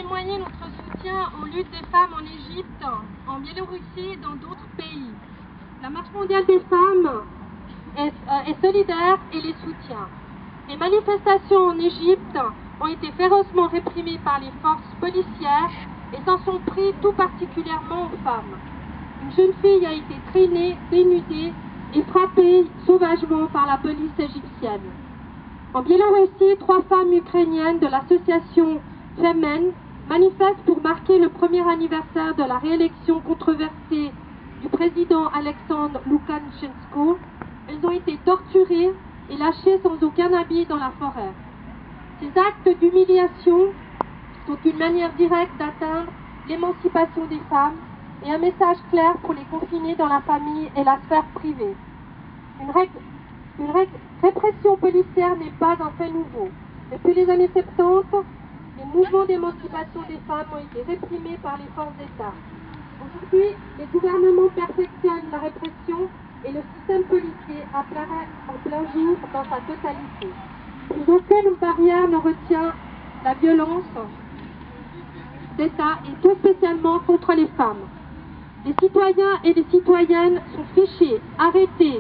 témoigner notre soutien aux luttes des femmes en Égypte, en Biélorussie et dans d'autres pays. La Marche mondiale des femmes est solidaire et les soutient. Les manifestations en Égypte ont été férocement réprimées par les forces policières et s'en sont pris tout particulièrement aux femmes. Une jeune fille a été traînée, dénudée et frappée sauvagement par la police égyptienne. En Biélorussie, 3 femmes ukrainiennes de l'association Femen manifestent pour marquer le premier anniversaire de la réélection controversée du président Alexandre Loukachenko. Elles ont été torturées et lâchées sans aucun habit dans la forêt. Ces actes d'humiliation sont une manière directe d'atteindre l'émancipation des femmes et un message clair pour les confiner dans la famille et la sphère privée. Une répression policière n'est pas un fait nouveau. Depuis les années 70, les mouvements d'émancipation des femmes ont été réprimés par les forces d'État. Aujourd'hui, les gouvernements perfectionnent la répression et le système policier apparaît en plein jour dans sa totalité. Plus aucune barrière ne retient la violence d'État et tout spécialement contre les femmes. Les citoyens et les citoyennes sont fichés, arrêtés,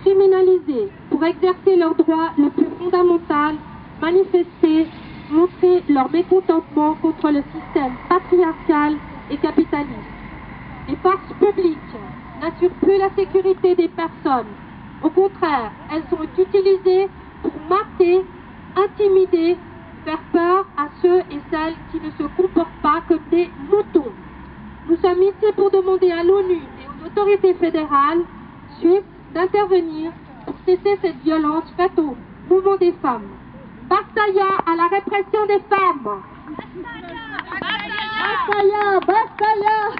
criminalisés pour exercer leur droit le plus fondamental, manifester, montrer leur mécontentement contre le système patriarcal et capitaliste. Les forces publiques n'assurent plus la sécurité des personnes. Au contraire, elles sont utilisées pour mater, intimider, faire peur à ceux et celles qui ne se comportent pas comme des moutons. Nous sommes ici pour demander à l'ONU et aux autorités fédérales suisses d'intervenir pour cesser cette violence faite au mouvement des femmes. Bastaya à la répression des femmes! Bastaya! Bastaya!